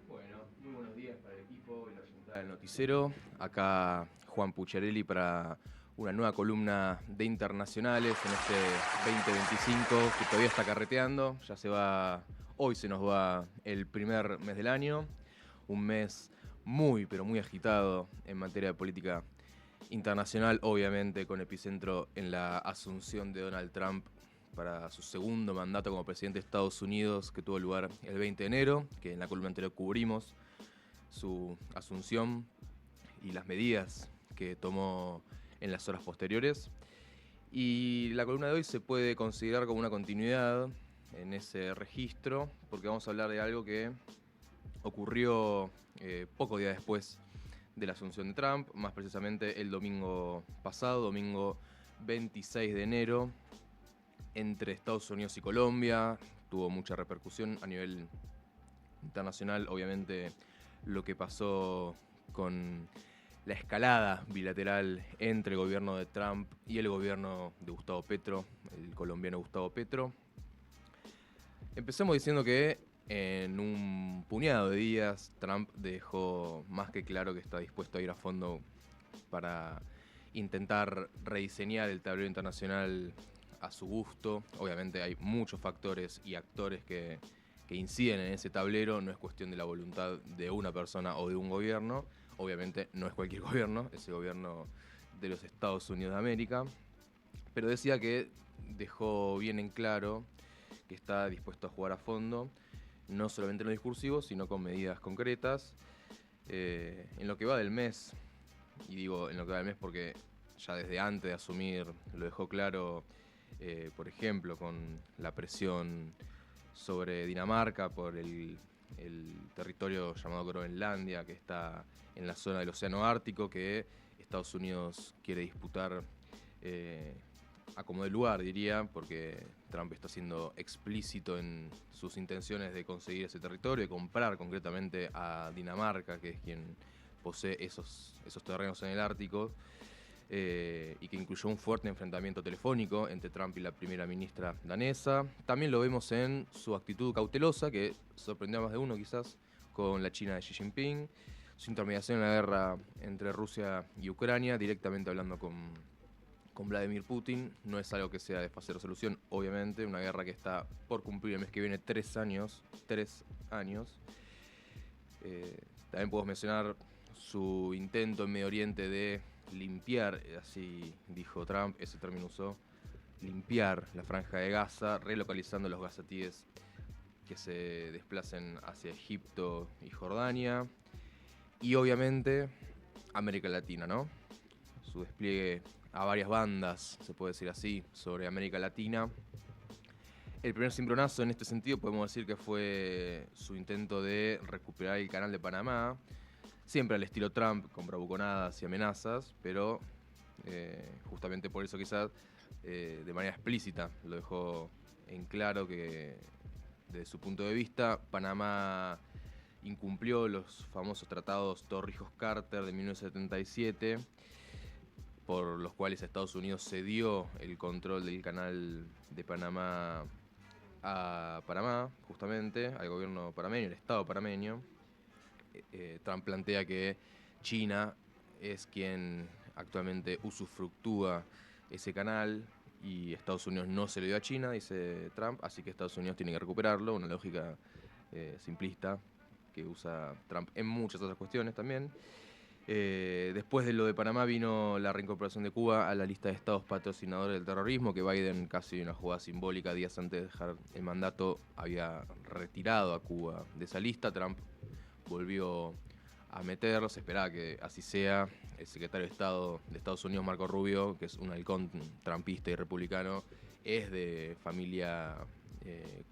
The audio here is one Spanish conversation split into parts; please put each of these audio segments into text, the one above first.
Bueno, muy buenos días para el equipo y la juntada del noticiero. Acá Juan Pucciarelli para una nueva columna de internacionales en este 2025 que todavía está carreteando. Ya se va, hoy se nos va el primer mes del año, un mes muy, pero muy agitado en materia de política internacional, obviamente con epicentro en la asunción de Donald Trump para su segundo mandato como presidente de Estados Unidos, que tuvo lugar el 20 de enero, que en la columna anterior cubrimos su asunción y las medidas que tomó en las horas posteriores. Y la columna de hoy se puede considerar como una continuidad en ese registro, porque vamos a hablar de algo que ocurrió pocos días después de la asunción de Trump, más precisamente el domingo pasado, domingo 26 de enero, entre Estados Unidos y Colombia. Tuvo mucha repercusión a nivel internacional, obviamente, lo que pasó con la escalada bilateral entre el gobierno de Trump y el gobierno de Gustavo Petro, el colombiano Gustavo Petro. Empecemos diciendo que en un puñado de días Trump dejó más que claro que está dispuesto a ir a fondo para intentar rediseñar el tablero internacional a su gusto. Obviamente hay muchos factores y actores que inciden en ese tablero. No es cuestión de la voluntad de una persona o de un gobierno. Obviamente no es cualquier gobierno, es el gobierno de los Estados Unidos de América. Pero decía que dejó bien en claro que está dispuesto a jugar a fondo, no solamente en lo discursivo, sino con medidas concretas. En lo que va del mes, y digo en lo que va del mes porque ya desde antes de asumir lo dejó claro, por ejemplo, con la presión sobre Dinamarca por el territorio llamado Groenlandia, que está en la zona del Océano Ártico, que Estados Unidos quiere disputar a como de lugar, diría, porque Trump está siendo explícito en sus intenciones de conseguir ese territorio, de comprar concretamente a Dinamarca, que es quien posee esos terrenos en el Ártico, y que incluyó un fuerte enfrentamiento telefónico entre Trump y la primera ministra danesa. También lo vemos en su actitud cautelosa, que sorprendió a más de uno quizás, con la China de Xi Jinping, su intermediación en la guerra entre Rusia y Ucrania, directamente hablando con Vladimir Putin. No es algo que sea de fácil resolución, obviamente, una guerra que está por cumplir el mes que viene 3 años. 3 años. También podemos mencionar su intento en Medio Oriente de limpiar, así dijo Trump, ese término usó, limpiar la franja de Gaza, relocalizando los gazatíes que se desplacen hacia Egipto y Jordania. Y obviamente América Latina, ¿no? Su despliegue a varias bandas, se puede decir así, sobre América Latina. El primer cimbronazo en este sentido podemos decir que fue su intento de recuperar el canal de Panamá, siempre al estilo Trump, con bravuconadas y amenazas, pero justamente por eso quizás de manera explícita lo dejó en claro que desde su punto de vista Panamá incumplió los famosos tratados Torrijos-Carter de 1977, por los cuales Estados Unidos cedió el control del canal de Panamá a Panamá, justamente, al gobierno panameño, el Estado panameño. Trump plantea que China es quien actualmente usufructúa ese canal y Estados Unidos no se le dio a China, dice Trump, así que Estados Unidos tiene que recuperarlo, una lógica simplista que usa Trump en muchas otras cuestiones también. Después de lo de Panamá vino la reincorporación de Cuba a la lista de estados patrocinadores del terrorismo, que Biden, casi una jugada simbólica, días antes de dejar el mandato, había retirado a Cuba de esa lista. Trump volvió a meterlo, se esperaba que así sea. El secretario de Estado de Estados Unidos, Marco Rubio, que es un halcón trumpista y republicano, es de familia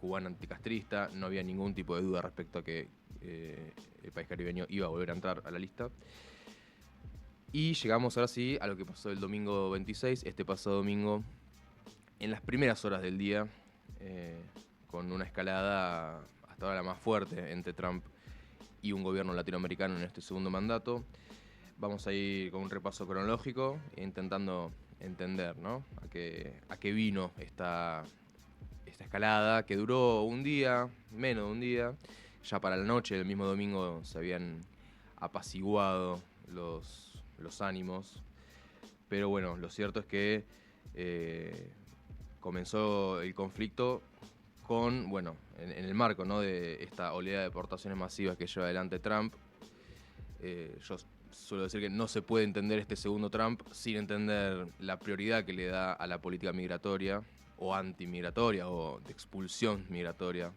cubana anticastrista. No había ningún tipo de duda respecto a que el país caribeño iba a volver a entrar a la lista. Y llegamos ahora sí a lo que pasó el domingo 26, este pasado domingo, en las primeras horas del día, con una escalada hasta ahora la más fuerte entre Trump y un gobierno latinoamericano en este segundo mandato. Vamos a ir con un repaso cronológico e intentando entender, ¿no? a qué vino esta escalada que duró un día, menos de un día. Ya para la noche del mismo domingo se habían apaciguado los ánimos. Pero bueno, lo cierto es que comenzó el conflicto con, bueno, en el marco, ¿no?, de esta oleada de deportaciones masivas que lleva adelante Trump. Yo suelo decir que no se puede entender este segundo Trump sin entender la prioridad que le da a la política migratoria o antimigratoria o de expulsión migratoria,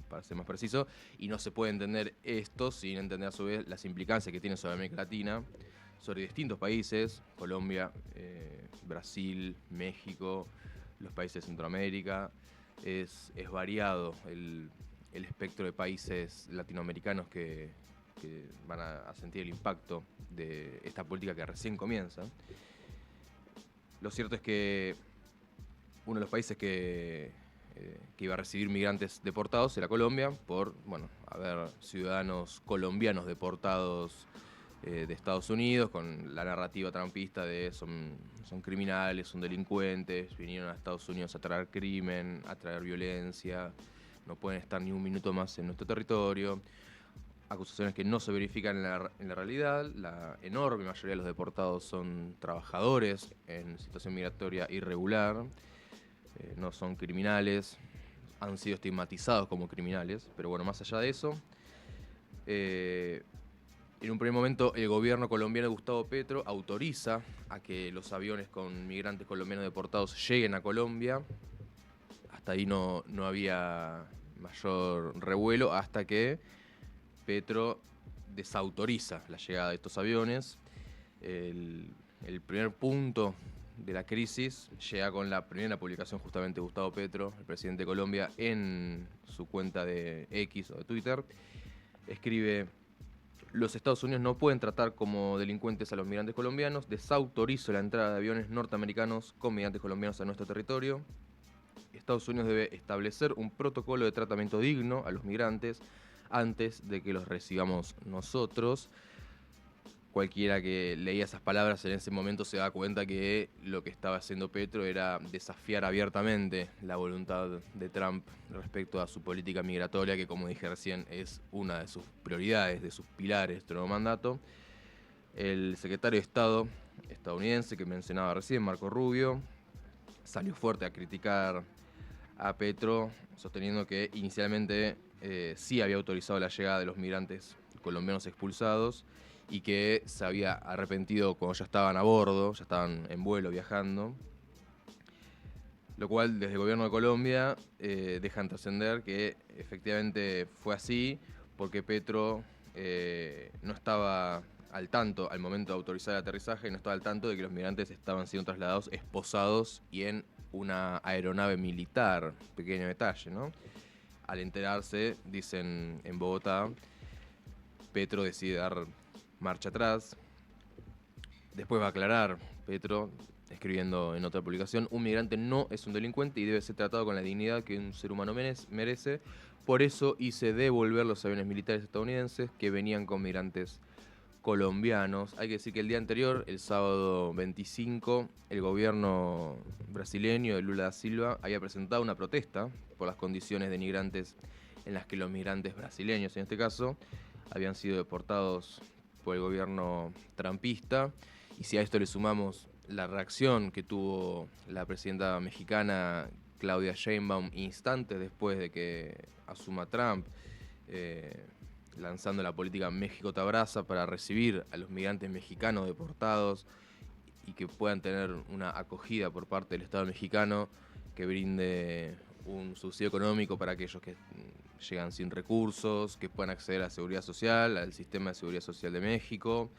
para ser más preciso, y no se puede entender esto sin entender a su vez las implicancias que tiene sobre América Latina, sobre distintos países, Colombia, Brasil, México, los países de Centroamérica. Es variado el espectro de países latinoamericanos que van a sentir el impacto de esta política que recién comienza. Lo cierto es que uno de los países que iba a recibir migrantes deportados era Colombia, por, bueno, haber ciudadanos colombianos deportados de Estados Unidos, con la narrativa trumpista de son criminales, son delincuentes, vinieron a Estados Unidos a traer crimen, a traer violencia, no pueden estar ni un minuto más en nuestro territorio. Acusaciones que no se verifican en la realidad. La enorme mayoría de los deportados son trabajadores en situación migratoria irregular, no son criminales, han sido estigmatizados como criminales, pero bueno, más allá de eso, en un primer momento el gobierno colombiano de Gustavo Petro autoriza a que los aviones con migrantes colombianos deportados lleguen a Colombia. Hasta ahí no había mayor revuelo, hasta que Petro desautoriza la llegada de estos aviones. El primer punto de la crisis llega con la primera publicación justamente de Gustavo Petro, el presidente de Colombia, en su cuenta de X o de Twitter. Escribe: los Estados Unidos no pueden tratar como delincuentes a los migrantes colombianos. Desautorizo la entrada de aviones norteamericanos con migrantes colombianos a nuestro territorio. Estados Unidos debe establecer un protocolo de tratamiento digno a los migrantes antes de que los recibamos nosotros. Cualquiera que leía esas palabras en ese momento se da cuenta que lo que estaba haciendo Petro era desafiar abiertamente la voluntad de Trump respecto a su política migratoria, que, como dije recién, es una de sus prioridades, de sus pilares de este nuevo mandato. El secretario de Estado estadounidense que mencionaba recién, Marco Rubio, salió fuerte a criticar a Petro, sosteniendo que inicialmente sí había autorizado la llegada de los migrantes colombianos expulsados y que se había arrepentido cuando ya estaban a bordo, ya estaban en vuelo viajando. Lo cual, desde el gobierno de Colombia, dejan trascender que efectivamente fue así, porque Petro no estaba al tanto, al momento de autorizar el aterrizaje, no estaba al tanto de que los migrantes estaban siendo trasladados esposados y en una aeronave militar. Pequeño detalle, ¿no? Al enterarse, dicen en Bogotá, Petro decide dar marcha atrás. Después va a aclarar Petro, escribiendo en otra publicación: un migrante no es un delincuente y debe ser tratado con la dignidad que un ser humano merece. Por eso hice devolver los aviones militares estadounidenses que venían con migrantes colombianos. Hay que decir que el día anterior, el sábado 25, el gobierno brasileño de Lula da Silva había presentado una protesta por las condiciones denigrantes en las que los migrantes brasileños, en este caso, habían sido deportados por el gobierno trumpista. Y si a esto le sumamos la reacción que tuvo la presidenta mexicana Claudia Sheinbaum instantes después de que asuma Trump, lanzando la política México te abraza para recibir a los migrantes mexicanos deportados y que puedan tener una acogida por parte del Estado mexicano que brinde un subsidio económico para aquellos que llegan sin recursos, que puedan acceder a la seguridad social, al sistema de seguridad social de México.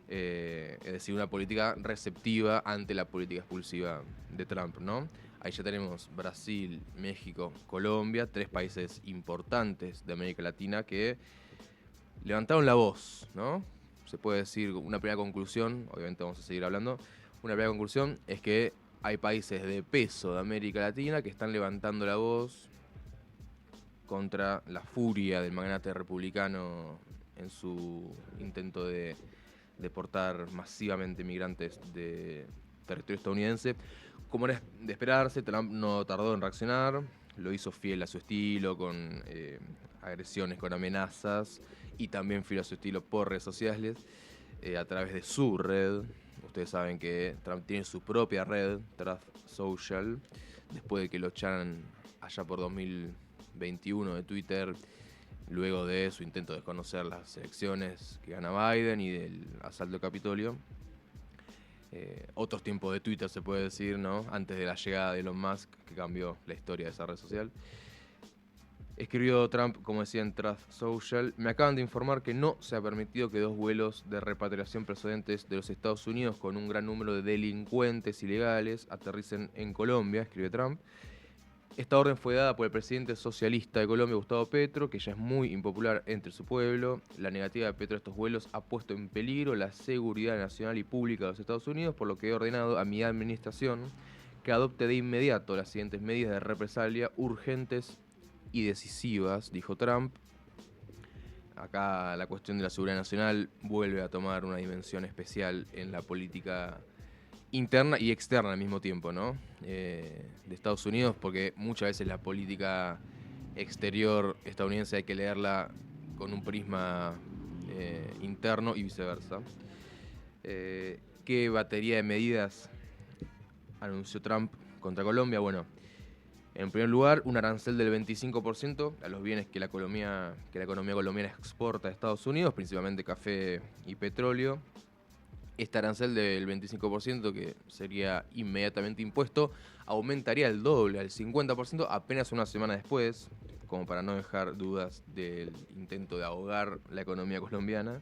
Es decir, una política receptiva ante la política expulsiva de Trump, ¿no? Ahí ya tenemos Brasil, México, Colombia, 3 países importantes de América Latina que levantaron la voz, ¿no? Se puede decir, una primera conclusión, obviamente vamos a seguir hablando, una primera conclusión es que hay países de peso de América Latina que están levantando la voz contra la furia del magnate republicano en su intento de deportar masivamente migrantes de territorio estadounidense. Como era de esperarse, Trump no tardó en reaccionar. lo hizo fiel a su estilo, con agresiones, con amenazas, y también fiel a su estilo por redes sociales, a través de su red. Ustedes saben que Trump tiene su propia red, Truth Social, después de que lo echaran allá por 2021 de Twitter, luego de su intento de desconocer las elecciones que gana Biden y del asalto al Capitolio. Otros tiempos de Twitter, se puede decir, ¿no? Antes de la llegada de Elon Musk, que cambió la historia de esa red social. Escribió Trump, como decía, en Truth Social: me acaban de informar que no se ha permitido que 2 vuelos de repatriación procedentes de los Estados Unidos con un gran número de delincuentes ilegales aterricen en Colombia, escribe Trump. Esta orden fue dada por el presidente socialista de Colombia, Gustavo Petro, que ya es muy impopular entre su pueblo. La negativa de Petro a estos vuelos ha puesto en peligro la seguridad nacional y pública de los Estados Unidos, por lo que he ordenado a mi administración que adopte de inmediato las siguientes medidas de represalia urgentes y decisivas, dijo Trump. Acá la cuestión de la seguridad nacional vuelve a tomar una dimensión especial en la política interna y externa al mismo tiempo, ¿no? De Estados Unidos, porque muchas veces la política exterior estadounidense hay que leerla con un prisma interno y viceversa. ¿Qué batería de medidas anunció Trump contra Colombia? Bueno, en primer lugar, un arancel del 25% a los bienes que la economía colombiana exporta a Estados Unidos, principalmente café y petróleo. Este arancel del 25%, que sería inmediatamente impuesto, aumentaría el doble, al 50%, apenas una semana después, como para no dejar dudas del intento de ahogar la economía colombiana.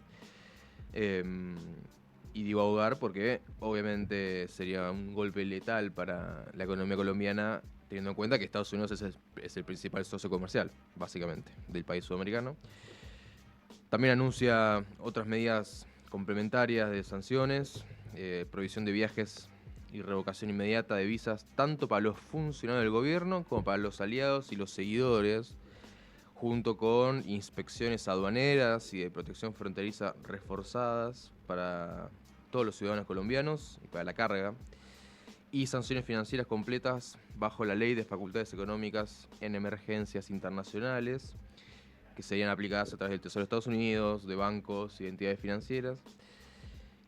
Y digo ahogar porque obviamente sería un golpe letal para la economía colombiana, teniendo en cuenta que Estados Unidos es el principal socio comercial, básicamente, del país sudamericano. También anuncia otras medidas complementarias de sanciones, prohibición de viajes y revocación inmediata de visas, tanto para los funcionarios del gobierno como para los aliados y los seguidores, junto con inspecciones aduaneras y de protección fronteriza reforzadas para todos los ciudadanos colombianos y para la carga, y sanciones financieras completas bajo la Ley de Facultades Económicas en Emergencias Internacionales, que serían aplicadas a través del Tesoro de Estados Unidos, de bancos y de entidades financieras.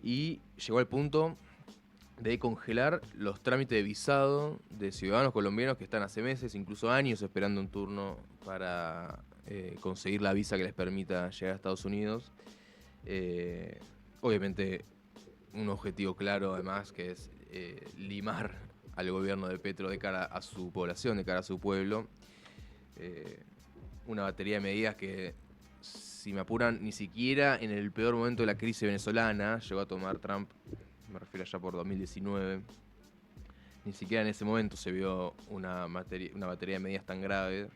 Y llegó al punto de congelar los trámites de visado de ciudadanos colombianos que están hace meses, incluso años, esperando un turno para conseguir la visa que les permita llegar a Estados Unidos. Obviamente un objetivo claro, además, que es limar al gobierno de Petro de cara a su población, de cara a su pueblo. Una batería de medidas que, si me apuran, ni siquiera en el peor momento de la crisis venezolana llegó a tomar Trump, me refiero allá por 2019, ni siquiera en ese momento se vio una batería de medidas tan grave.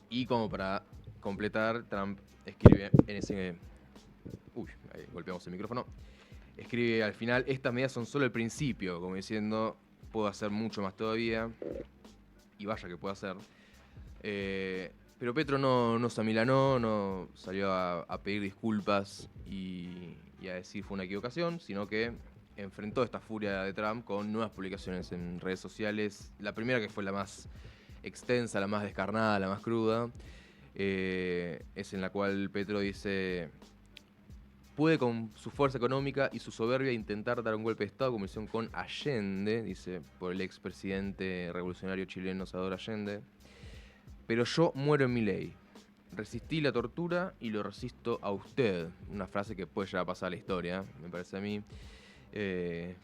Y como para completar, Trump escribe en ese... ahí golpeamos el micrófono. Escribe al final: estas medidas son solo el principio, como diciendo, puedo hacer mucho más todavía, y vaya que puedo hacer. Pero Petro no se amilanó, no salió a pedir disculpas y a decir fue una equivocación, sino que enfrentó esta furia de Trump con nuevas publicaciones en redes sociales. La primera, que fue la más extensa, la más descarnada, la más cruda, es en la cual Petro dice: puede con su fuerza económica y su soberbia intentar dar un golpe de Estado, como hicieron con Allende, dice, por el expresidente revolucionario chileno Salvador Allende. Pero yo muero en mi ley. Resistí la tortura y lo resisto a usted. Una frase que puede llegar a pasar a la historia, me parece a mí.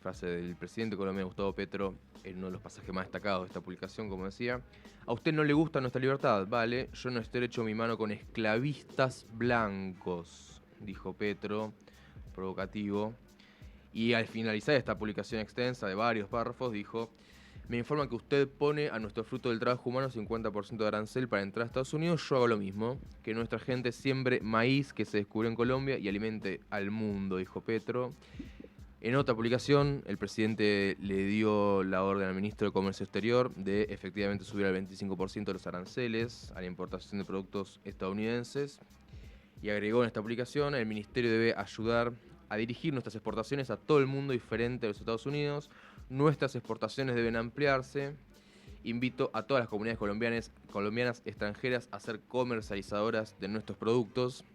Frase del presidente colombiano Gustavo Petro, en uno de los pasajes más destacados de esta publicación, como decía: a usted no le gusta nuestra libertad, vale, yo no estrecho mi mano con esclavistas blancos, dijo Petro, provocativo. Y al finalizar esta publicación extensa de varios párrafos, dijo: me informan que usted pone a nuestro fruto del trabajo humano 50% de arancel para entrar a Estados Unidos. Yo hago lo mismo. Que nuestra gente siembre maíz que se descubrió en Colombia y alimente al mundo, dijo Petro. En otra publicación, el presidente le dio la orden al ministro de Comercio Exterior de efectivamente subir al 25% de los aranceles a la importación de productos estadounidenses. Y agregó en esta publicación: el ministerio debe ayudar a dirigir nuestras exportaciones a todo el mundo diferente de los Estados Unidos. Nuestras exportaciones deben ampliarse invito a todas las comunidades colombianas extranjeras a ser comercializadoras de nuestros productos.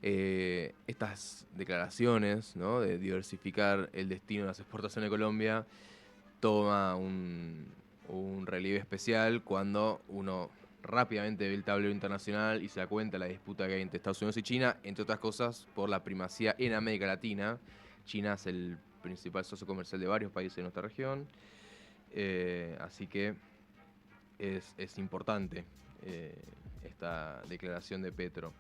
Estas declaraciones, ¿no?, de diversificar el destino de las exportaciones de Colombia toma un relieve especial cuando uno rápidamente ve el tablero internacional y se da cuenta de la disputa que hay entre Estados Unidos y China, entre otras cosas por la primacía en América Latina. China es el principal socio comercial de varios países de nuestra región, así que es importante esta declaración de Petro.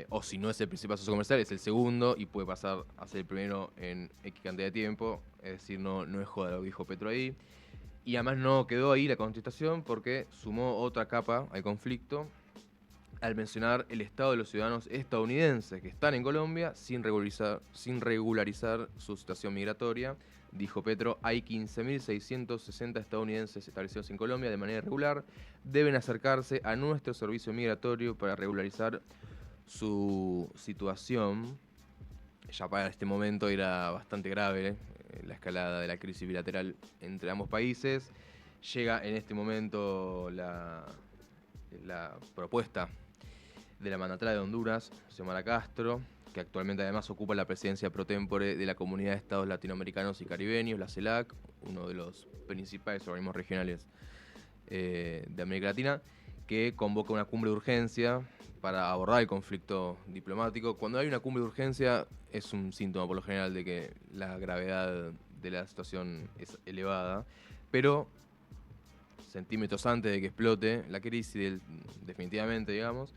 O si no es el principal socio comercial, es el segundo y puede pasar a ser el primero en X cantidad de tiempo. Es decir, no es joda lo que dijo Petro ahí. Y además no quedó ahí la contestación porque sumó otra capa al conflicto al mencionar el estado de los ciudadanos estadounidenses que están en Colombia sin regularizar su situación migratoria. Dijo Petro, hay 15.660 estadounidenses establecidos en Colombia de manera irregular. Deben acercarse a nuestro servicio migratorio para regularizar su situación. Ya para este momento era bastante grave la escalada de la crisis bilateral entre ambos países. Llega en este momento la propuesta de la mandataria de Honduras, Xiomara Castro, que actualmente además ocupa la presidencia pro tempore de la Comunidad de Estados Latinoamericanos y Caribeños, la CELAC, uno de los principales organismos regionales de América Latina, que convoca una cumbre de urgencia para abordar el conflicto diplomático. Cuando hay una cumbre de urgencia es un síntoma por lo general de que la gravedad de la situación es elevada, pero centímetros antes de que explote la crisis, definitivamente, digamos,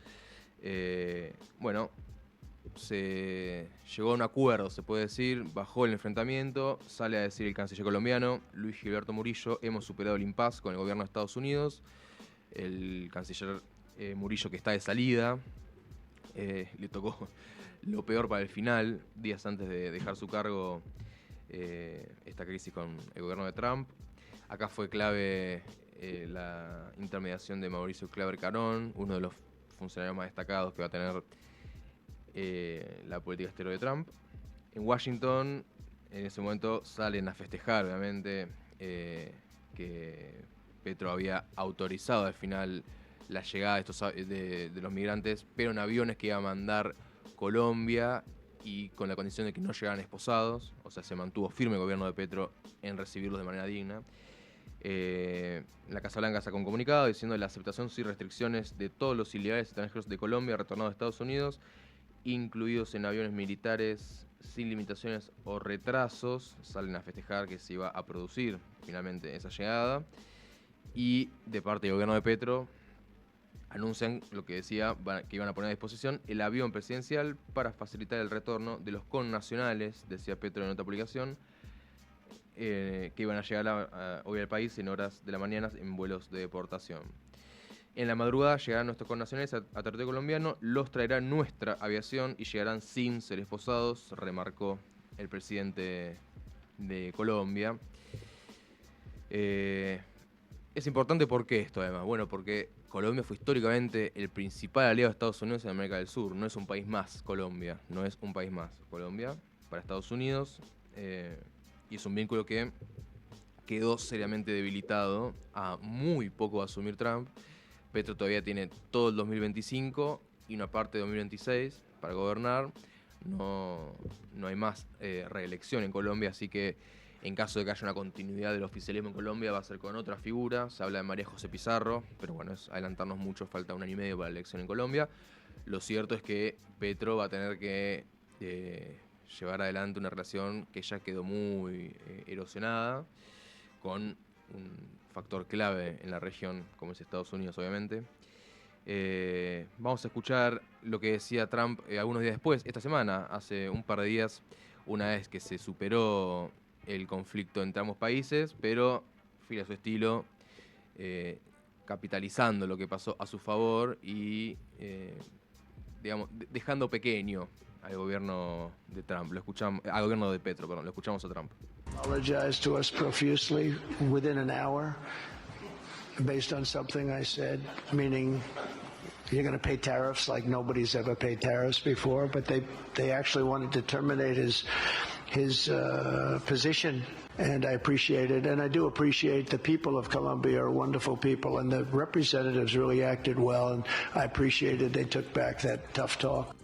se llegó a un acuerdo, se puede decir, bajó el enfrentamiento, sale a decir el canciller colombiano, Luis Gilberto Murillo, hemos superado el impasse con el gobierno de Estados Unidos. El canciller Murillo, que está de salida, le tocó lo peor para el final, días antes de dejar su cargo, esta crisis con el gobierno de Trump. Acá fue clave la intermediación de Mauricio Claver Carón, uno de los funcionarios más destacados que va a tener la política exterior de Trump. En Washington, en ese momento, salen a festejar, obviamente, que Petro había autorizado al final la llegada de los migrantes, pero en aviones que iba a mandar Colombia y con la condición de que no llegaran esposados. O sea, se mantuvo firme el gobierno de Petro en recibirlos de manera digna. La Casa Blanca sacó un comunicado diciendo la aceptación sin restricciones de todos los ilegales extranjeros de Colombia retornados a Estados Unidos, incluidos en aviones militares, sin limitaciones o retrasos. Salen a festejar que se iba a producir finalmente esa llegada. Y de parte del gobierno de Petro anuncian lo que decía, que iban a poner a disposición el avión presidencial para facilitar el retorno de los connacionales, decía Petro en otra publicación, que iban a llegar hoy al país en horas de la mañana en vuelos de deportación. En la madrugada llegarán nuestros connacionales a territorio colombiano, los traerá nuestra aviación y llegarán sin ser esposados, remarcó el presidente de Colombia. Es importante, ¿por qué esto además? Bueno, porque Colombia fue históricamente el principal aliado de Estados Unidos en América del Sur. No es un país más Colombia, no es un país más Colombia para Estados Unidos. Y es un vínculo que quedó seriamente debilitado a muy poco de asumir Trump. Petro todavía tiene todo el 2025 y una parte de 2026 para gobernar. No hay más reelección en Colombia, así que en caso de que haya una continuidad del oficialismo en Colombia va a ser con otra figura. Se habla de María José Pizarro, pero bueno, es adelantarnos mucho, falta 1 año y medio para la elección en Colombia. Lo cierto es que Petro va a tener que llevar adelante una relación que ya quedó muy erosionada, con un factor clave en la región como es Estados Unidos, obviamente. Vamos a escuchar lo que decía Trump algunos días después, esta semana, hace un par de días, una vez que se superó el conflicto entre ambos países, pero fiel a su estilo, capitalizando lo que pasó a su favor y digamos, dejando pequeño al gobierno de Trump. Al gobierno de Petro, perdón, lo escuchamos a Trump. Apologized to us profusely within an hour based on something I said, meaning you're going to pay tariffs like nobody's ever paid tariffs before, but they actually wanted to terminate his his position, and I appreciate it. And I do appreciate the people of Colombia are wonderful people, and the representatives really acted well, and I appreciated they took back that tough talk.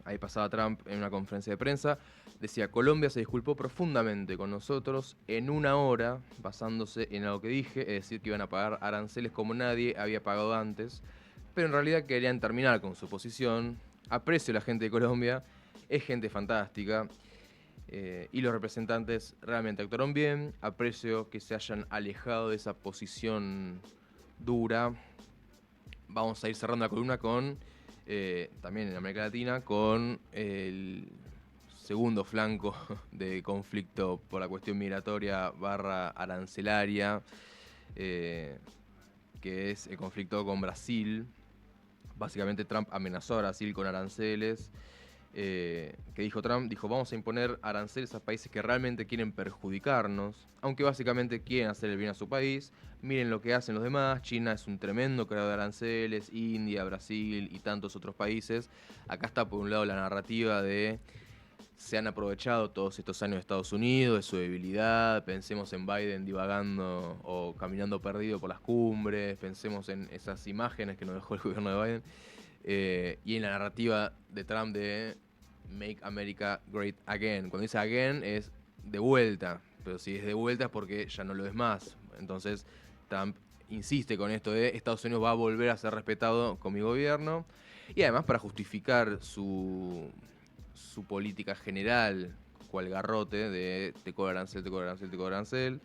Ahí pasaba Trump en una conferencia de prensa, decía: Colombia se disculpó profundamente con nosotros en una hora, basándose en algo que dije, es decir, que iban a pagar aranceles como nadie había pagado antes, pero en realidad querían terminar con su posición. Aprecio a la gente de Colombia, es gente fantástica, y los representantes realmente actuaron bien. Aprecio que se hayan alejado de esa posición dura. Vamos a ir cerrando la columna con, también en América Latina, con el segundo flanco de conflicto por la cuestión migratoria / arancelaria, que es el conflicto con Brasil. Básicamente Trump amenazó a Brasil con aranceles. ¿Qué dijo Trump? Dijo: vamos a imponer aranceles a países que realmente quieren perjudicarnos, aunque básicamente quieren hacer el bien a su país. Miren lo que hacen los demás. China es un tremendo creador de aranceles, India, Brasil y tantos otros países. Acá está por un lado la narrativa de: se han aprovechado todos estos años de Estados Unidos, de su debilidad. Pensemos en Biden divagando o caminando perdido por las cumbres. Pensemos en esas imágenes que nos dejó el gobierno de Biden. Y en la narrativa de Trump de Make America Great Again. Cuando dice again es de vuelta, pero si es de vuelta es porque ya no lo es más. Entonces Trump insiste con esto de: Estados Unidos va a volver a ser respetado con mi gobierno. Y además, para justificar su política general, cual garrote de te cobro arancel, te cobro arancel, te cobro arancel,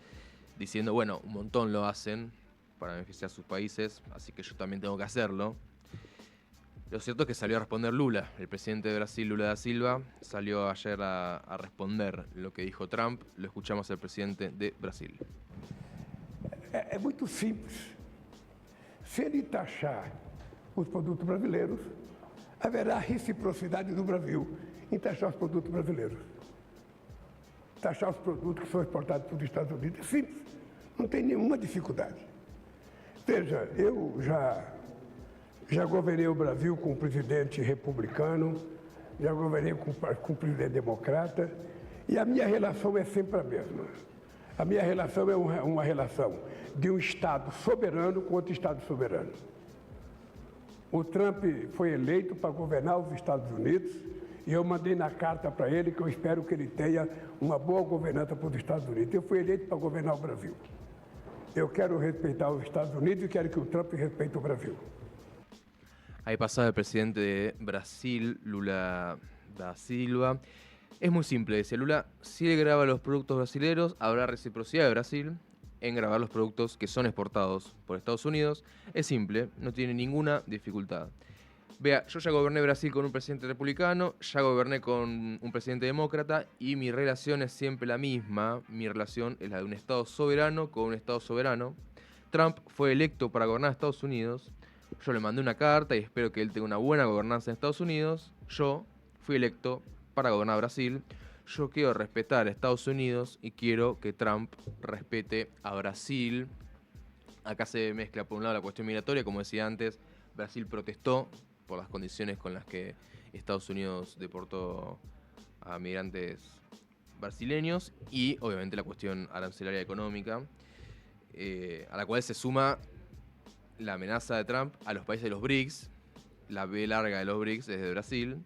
diciendo: bueno, un montón lo hacen para beneficiar a sus países, así que yo también tengo que hacerlo. Lo cierto es que salió a responder Lula, el presidente de Brasil, Lula da Silva, salió ayer a responder lo que dijo Trump. Lo escuchamos al presidente de Brasil. É muito simples. Se ele taxar os produtos brasileiros, haverá reciprocidade do Brasil em taxar os produtos brasileiros. Taxar os produtos que são exportados para os Estados Unidos é simples, não tem nenhuma dificuldade. Veja, eu já governei o Brasil com um presidente republicano, já governei com um presidente democrata, e a minha relação é sempre a mesma. A minha relação é uma relação de um Estado soberano com outro Estado soberano. O Trump foi eleito para governar os Estados Unidos e eu mandei na carta para ele que eu espero que ele tenha uma boa governança para os Estados Unidos. Eu fui eleito para governar o Brasil. Eu quero respeitar os Estados Unidos e quero que o Trump respeite o Brasil. Ahí pasaba el presidente de Brasil, Lula da Silva. Es muy simple, decía Lula: si él graba los productos brasileños, habrá reciprocidad de Brasil en grabar los productos que son exportados por Estados Unidos. Es simple, no tiene ninguna dificultad. Vea, yo ya goberné Brasil con un presidente republicano, ya goberné con un presidente demócrata, y mi relación es siempre la misma. Mi relación es la de un Estado soberano con un Estado soberano. Trump fue electo para gobernar Estados Unidos. Yo le mandé una carta y espero que él tenga una buena gobernanza en Estados Unidos. Yo fui electo para gobernar Brasil. Yo quiero respetar a Estados Unidos y quiero que Trump respete a Brasil. Acá se mezcla por un lado la cuestión migratoria. Como decía antes, Brasil protestó por las condiciones con las que Estados Unidos deportó a migrantes brasileños, y obviamente la cuestión arancelaria económica, a la cual se suma la amenaza de Trump a los países de los BRICS. La B larga de los BRICS es de Brasil,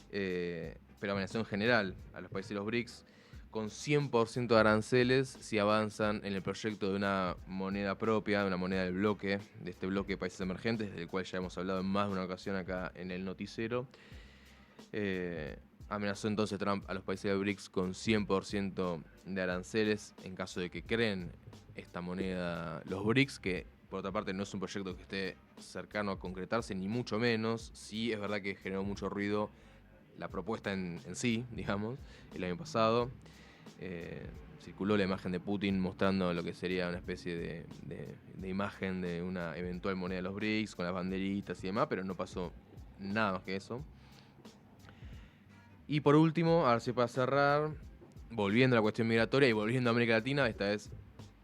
pero amenazó en general a los países de los BRICS con 100% de aranceles si avanzan en el proyecto de una moneda propia, de una moneda del bloque, de este bloque de países emergentes, del cual ya hemos hablado en más de una ocasión acá en el noticiero. Amenazó entonces Trump a los países de BRICS con 100% de aranceles en caso de que creen esta moneda los BRICS, que por otra parte no es un proyecto que esté cercano a concretarse, ni mucho menos. Sí, es verdad que generó mucho ruido la propuesta en sí, digamos, el año pasado. Circuló la imagen de Putin mostrando lo que sería una especie de imagen de una eventual moneda de los BRICS con las banderitas y demás, pero no pasó nada más que eso. Y por último, a ver si para cerrar, volviendo a la cuestión migratoria y volviendo a América Latina, esta vez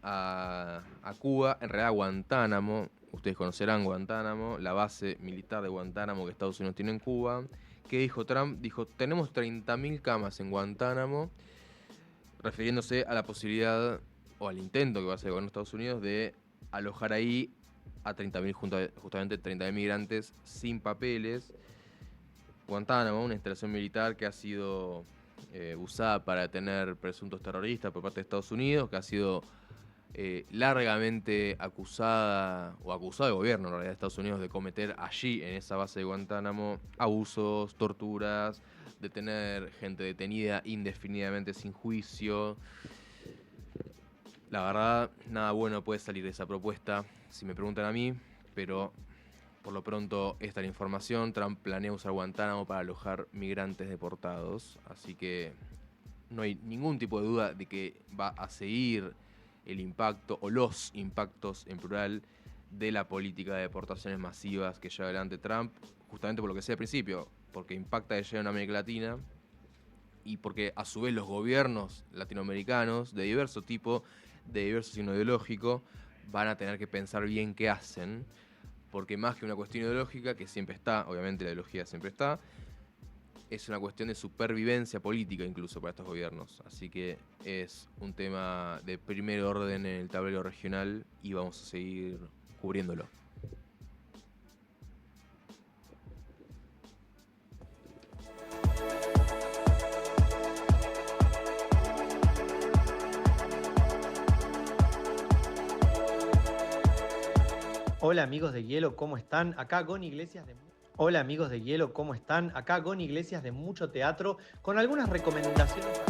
a Cuba, en realidad a Guantánamo. Ustedes conocerán Guantánamo, la base militar de Guantánamo que Estados Unidos tiene en Cuba, ¿Qué dijo Trump? Dijo, tenemos 30.000 camas en Guantánamo, refiriéndose a la posibilidad o al intento que va a hacer el gobierno de Estados Unidos de alojar ahí a 30.000, justamente 30.000 migrantes sin papeles. Guantánamo, una instalación militar que ha sido usada para detener presuntos terroristas por parte de Estados Unidos, que ha sido largamente acusada, o acusado el gobierno en realidad de Estados Unidos de cometer allí, en esa base de Guantánamo, abusos, torturas, de tener gente detenida indefinidamente sin juicio. La verdad, nada bueno puede salir de esa propuesta, si me preguntan a mí, pero por lo pronto esta es la información. Trump planea usar Guantánamo para alojar migrantes deportados, así que no hay ningún tipo de duda de que va a seguir el impacto, o los impactos en plural, de la política de deportaciones masivas que lleva adelante Trump, justamente por lo que decía al principio, porque impacta de lleno en América Latina y porque a su vez los gobiernos latinoamericanos de diverso tipo, de diverso signo ideológico, van a tener que pensar bien qué hacen, porque más que una cuestión ideológica, que siempre está, obviamente la ideología siempre está, es una cuestión de supervivencia política incluso para estos gobiernos. Así que es un tema de primer orden en el tablero regional y vamos a seguir cubriéndolo. Hola amigos de Hielo, ¿cómo están? Acá Gon Iglesias de... Hola amigos de Hielo, ¿cómo están? Acá Gon Iglesias de Mucho Teatro con algunas recomendaciones.